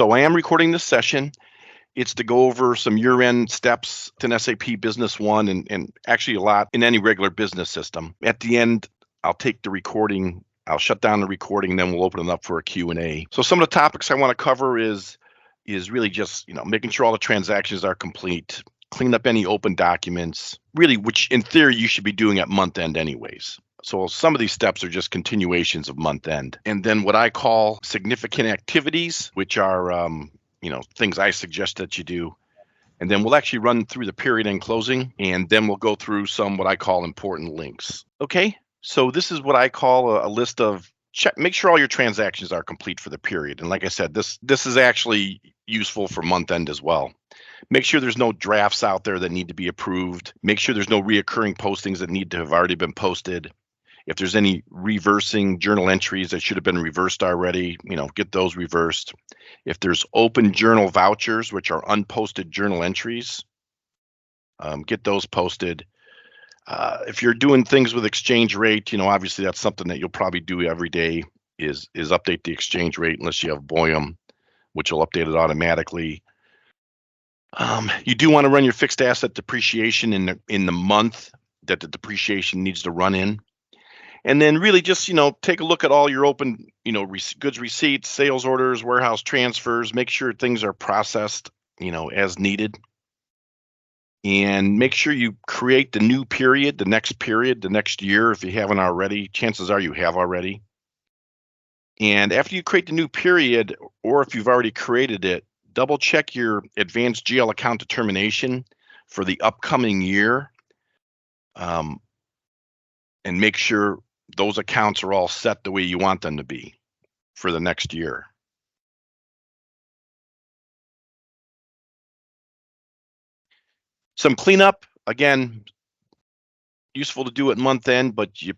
So I am recording this session. It's to go over some year-end steps in SAP Business One and actually a lot in any regular business system. At the end, I'll take the recording, I'll shut down the recording, then we'll open it up for a Q&A. So some of the topics I want to cover is really just, making sure all the transactions are complete, clean up any open documents, really, which in theory you should be doing at month end anyways. So some of these steps are just continuations of month end. And then what I call significant activities, which are, things I suggest that you do. And then we'll actually run through the period end closing, and then we'll go through some what I call important links. Okay, so this is what I call a list of make sure all your transactions are complete for the period. And like I said, this is actually useful for month end as well. Make sure there's no drafts out there that need to be approved. Make sure there's no reoccurring postings that need to have already been posted. If there's any reversing journal entries that should have been reversed already, get those reversed. If there's open journal vouchers, which are unposted journal entries, get those posted. If you're doing things with exchange rate, obviously that's something that you'll probably do every day is update the exchange rate unless you have BOEM, which will update it automatically. You do want to run your fixed asset depreciation in the month that the depreciation needs to run in. And then really just, take a look at all your open, goods receipts, sales orders, warehouse transfers, make sure things are processed, as needed. And make sure you create the new period, the next year, if you haven't already. Chances are you have already. And after you create the new period, or if you've already created it, double check your advanced GL account determination for the upcoming year. And make sure those accounts are all set the way you want them to be for the next year. Some cleanup, again, useful to do at month end, but you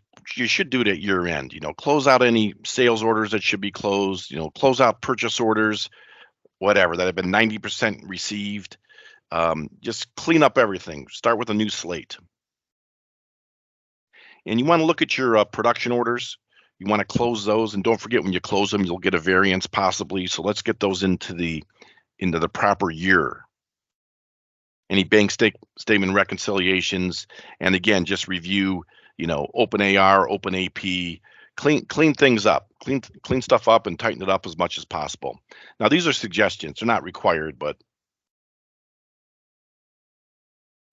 should do it at year end. Close out any sales orders that should be closed, close out purchase orders, whatever, that have been 90% received. Just clean up everything. Start with a new slate. And you want to look at your production orders. You want to close those, and don't forget when you close them, you'll get a variance possibly. So let's get those into the proper year. Any bank statement reconciliations, and again, just review, open AR, open AP, clean things up, clean stuff up, and tighten it up as much as possible. Now, these are suggestions; they're not required, but.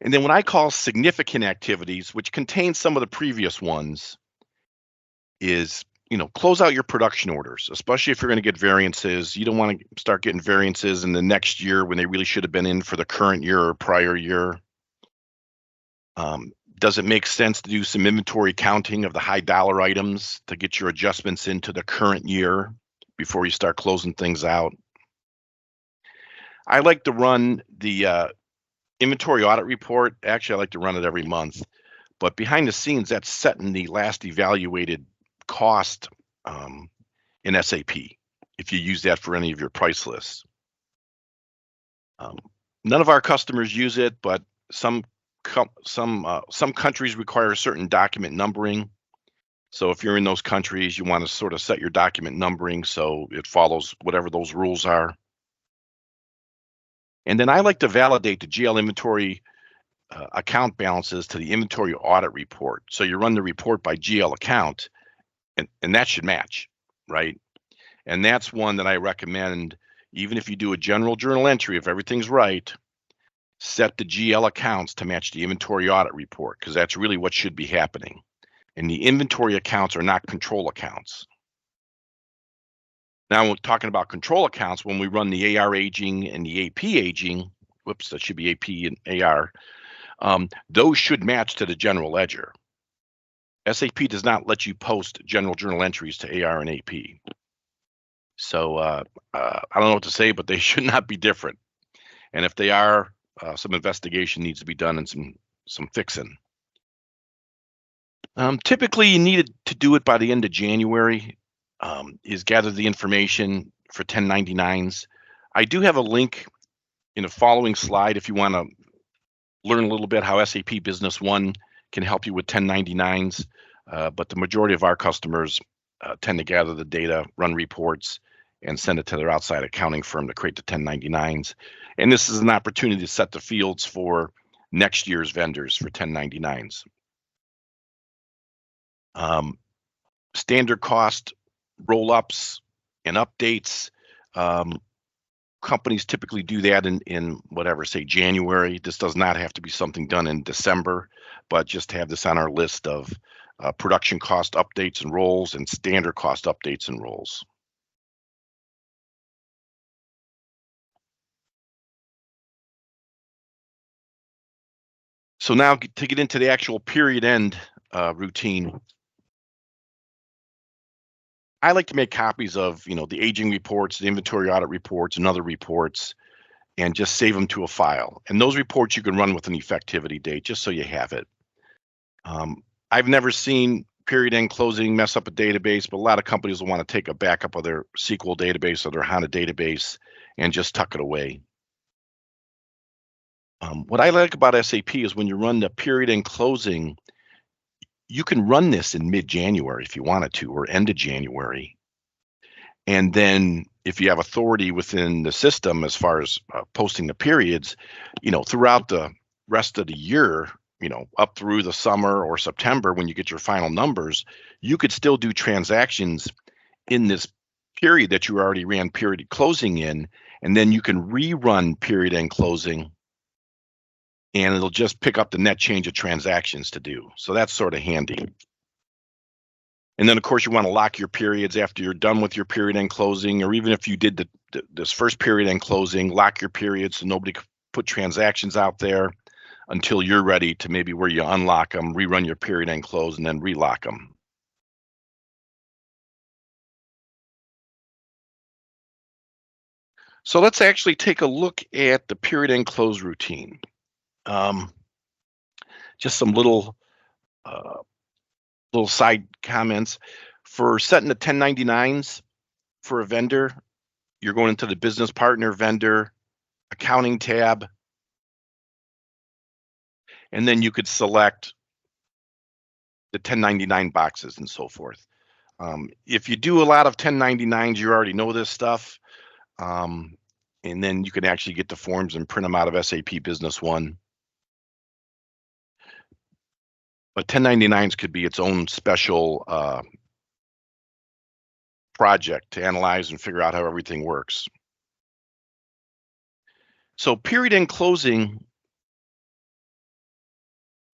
And then what I call significant activities, which contain some of the previous ones, is, close out your production orders, especially if you're going to get variances. You don't want to start getting variances in the next year when they really should have been in for the current year or prior year. Does it make sense to do some inventory counting of the high dollar items to get your adjustments into the current year before you start closing things out? I like to run the inventory audit report. Actually, I like to run it every month, but behind the scenes, that's setting the last evaluated cost in SAP if you use that for any of your price lists. None of our customers use it, but some countries require certain document numbering. So if you're in those countries, you want to sort of set your document numbering so it follows whatever those rules are. And then I like to validate the GL inventory account balances to the inventory audit report. So you run the report by GL account, and that should match, right? And that's one that I recommend, even if you do a general journal entry, if everything's right, set the GL accounts to match the inventory audit report, because that's really what should be happening. And the inventory accounts are not control accounts. Now, we're talking about control accounts when we run the AR aging and the AP aging. Whoops, that should be AP and AR. Those should match to the general ledger. SAP does not let you post general journal entries to AR and AP. So I don't know what to say, but they should not be different. And if they are, some investigation needs to be done and some fixing. Typically, you need to do it by the end of January. Is gather the information for 1099s. I do have a link in the following slide if you want to learn a little bit how SAP Business One can help you with 1099s, but the majority of our customers tend to gather the data, run reports, and send it to their outside accounting firm to create the 1099s. And this is an opportunity to set the fields for next year's vendors for 1099s. Standard cost roll-ups and updates. Companies typically do that in whatever, say January. This does not have to be something done in December, but just have this on our list of production cost updates and rolls and standard cost updates and rolls. So now to get into the actual period end routine, I like to make copies of, the aging reports, the inventory audit reports, and other reports, and just save them to a file. And those reports you can run with an effectivity date, just so you have it. I've never seen period end closing mess up a database, but a lot of companies will want to take a backup of their SQL database or their HANA database and just tuck it away. What I like about SAP is when you run the period end closing, you can run this in mid-January if you wanted to, or end of January. And then if you have authority within the system as far as posting the periods, throughout the rest of the year, up through the summer or September, when you get your final numbers, you could still do transactions in this period that you already ran period closing in, and then you can rerun period end closing, and it'll just pick up the net change of transactions to do. So that's sort of handy. And then, of course, you want to lock your periods after you're done with your period end closing, or even if you did this first period end closing, lock your periods so nobody can put transactions out there until you're ready to maybe where you unlock them, rerun your period end close, and then relock them. So let's actually take a look at the period end close routine. Just some little side comments. For setting the 1099s for a vendor, you're going into the business partner vendor accounting tab, and then you could select the 1099 boxes and so forth. If you do a lot of 1099s, you already know this stuff. And then you can actually get the forms and print them out of SAP Business One. But 1099s could be its own special project to analyze and figure out how everything works. So period end closing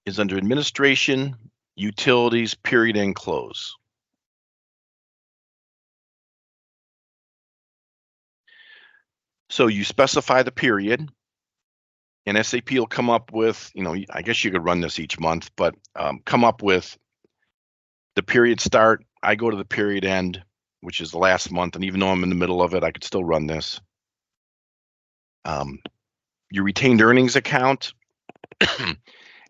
is under administration, utilities, period end close. So you specify the period, and SAP will come up with, I guess you could run this each month, but come up with the period start. I go to the period end, which is the last month, and even though I'm in the middle of it, I could still run this. Your retained earnings account,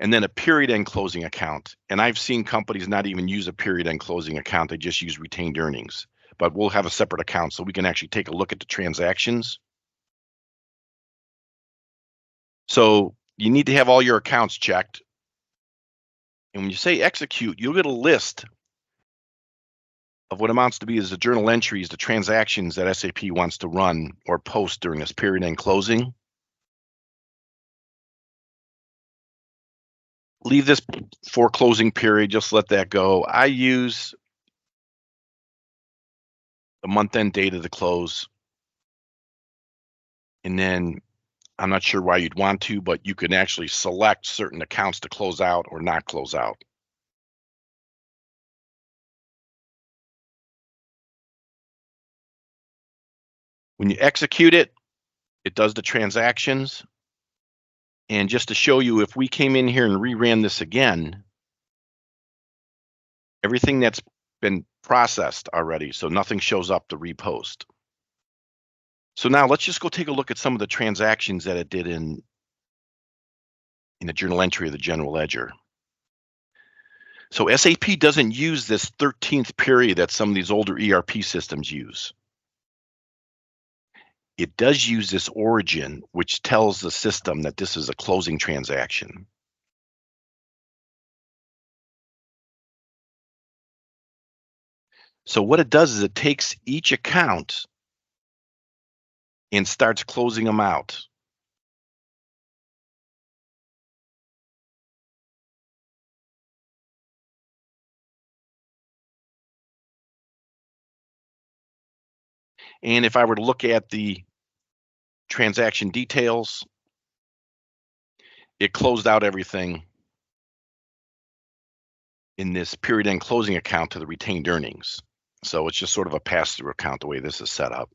and then a period end closing account. And I've seen companies not even use a period end closing account, they just use retained earnings. But we'll have a separate account so we can actually take a look at the transactions. So you need to have all your accounts checked. And when you say execute, you'll get a list of what amounts to be as the journal entries, the transactions that SAP wants to run or post during this period end closing. Leave this for closing period, just let that go. I use the month end date of the close. And then I'm not sure why you'd want to, but you can actually select certain accounts to close out or not close out. When you execute it, it does the transactions. And just to show you, if we came in here and reran this again, everything that's been processed already, so nothing shows up to repost. So now let's just go take a look at some of the transactions that it did in the journal entry of the general ledger. So SAP doesn't use this 13th period that some of these older ERP systems use. It does use this origin, which tells the system that this is a closing transaction. So what it does is it takes each account and starts closing them out. And if I were to look at the transaction details, it closed out everything in this period end closing account to the retained earnings. So it's just sort of a pass-through account the way this is set up.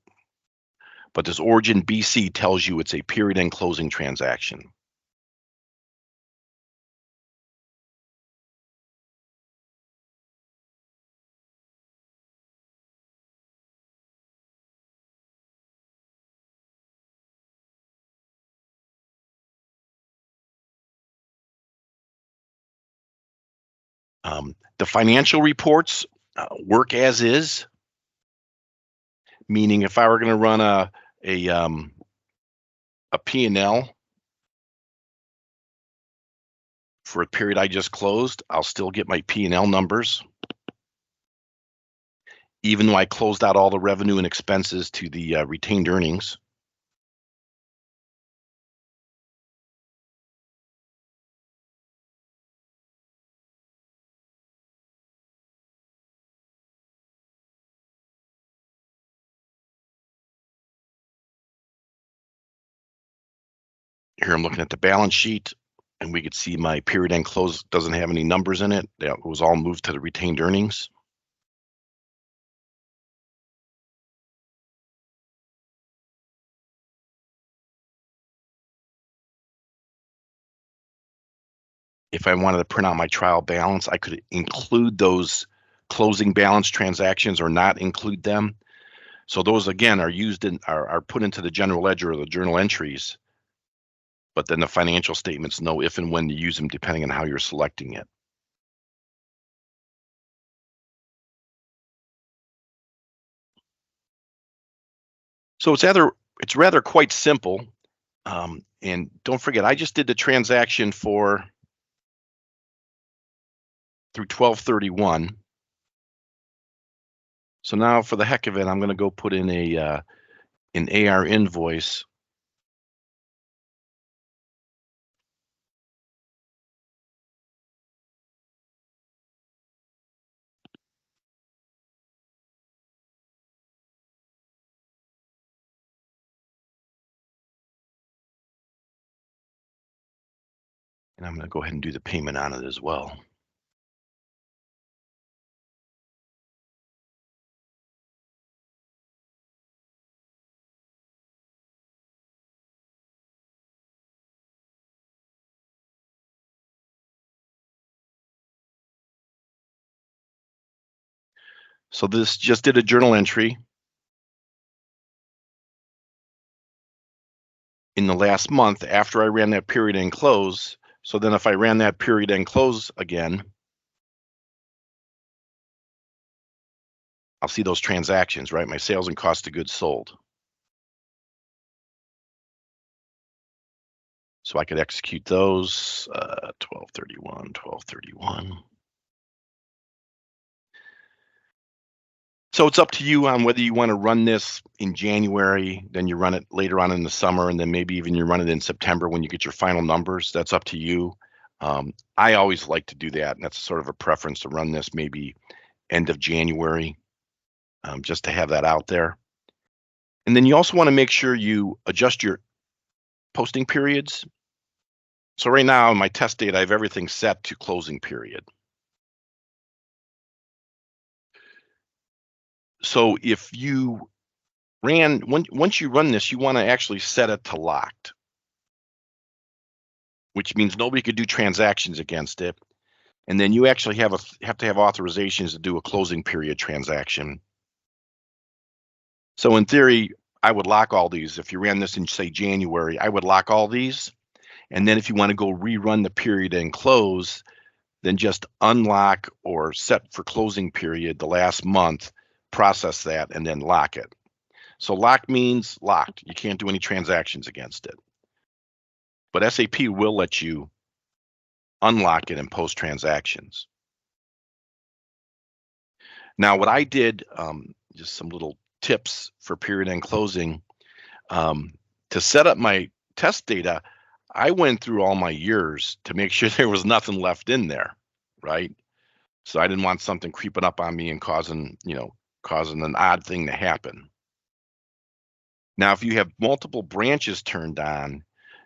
But this origin BC tells you it's a period end closing transaction. The financial reports work as is, meaning if I were going to run a P&L for a period I just closed, I'll still get my P&L numbers, even though I closed out all the revenue and expenses to the retained earnings. Here I'm looking at the balance sheet, and we could see my period end close doesn't have any numbers in it. It was all moved to the retained earnings. If I wanted to print out my trial balance, I could include those closing balance transactions or not include them. So those again are used in are put into the general ledger or the journal entries, but then the financial statements know if and when to use them depending on how you're selecting it. So it's rather quite simple. And don't forget, I just did the transaction through 12/31. So now for the heck of it, I'm going to go put in an AR invoice. And I'm going to go ahead and do the payment on it as well. So this just did a journal entry in the last month after I ran that period end close. So then if I ran that period end close again, I'll see those transactions, right? My sales and cost of goods sold. So I could execute those, 12/31, 12/31. So it's up to you on whether you want to run this in January, then you run it later on in the summer, and then maybe even you run it in September when you get your final numbers. That's up to you. I always like to do that, and that's sort of a preference to run this maybe end of January, just to have that out there. And then you also want to make sure you adjust your posting periods. So right now in my test date, I have everything set to closing period. So if you once you run this, you want to actually set it to locked, which means nobody could do transactions against it. And then you actually have to have authorizations to do a closing period transaction. So in theory, I would lock all these. If you ran this in, say, January, I would lock all these. And then if you want to go rerun the period and close, then just unlock or set for closing period the last month, process that, and then lock it. So lock means locked. You can't do any transactions against it. But SAP will let you unlock it and post transactions. Now, what I did, just some little tips for period end closing. Um, to set up my test data, I went through all my years to make sure there was nothing left in there, right? So I didn't want something creeping up on me and causing an odd thing to happen. Now, if you have multiple branches turned on,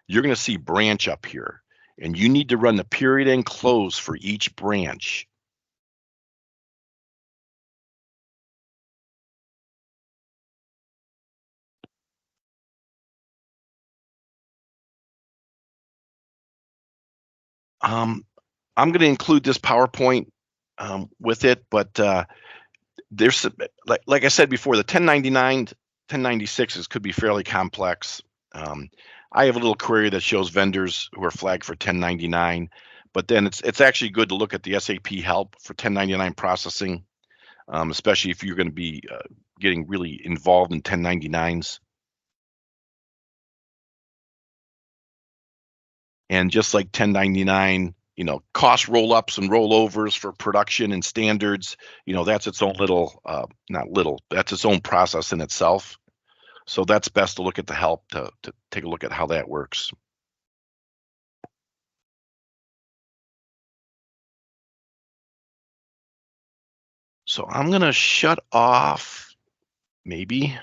you're going to see branch up here, and you need to run the period and close for each branch. Um, I'm going to include this PowerPoint with it, but there's like I said before, the 1099, 1096s could be fairly complex. Um, I have a little query that shows vendors who are flagged for 1099, but then it's actually good to look at the SAP help for 1099 processing, especially if you're going to be getting really involved in 1099s. And just like 1099, cost roll-ups and rollovers for production and standards, that's its own little, not little, that's its own process in itself. So that's best to look at the help to take a look at how that works. So I'm gonna shut off maybe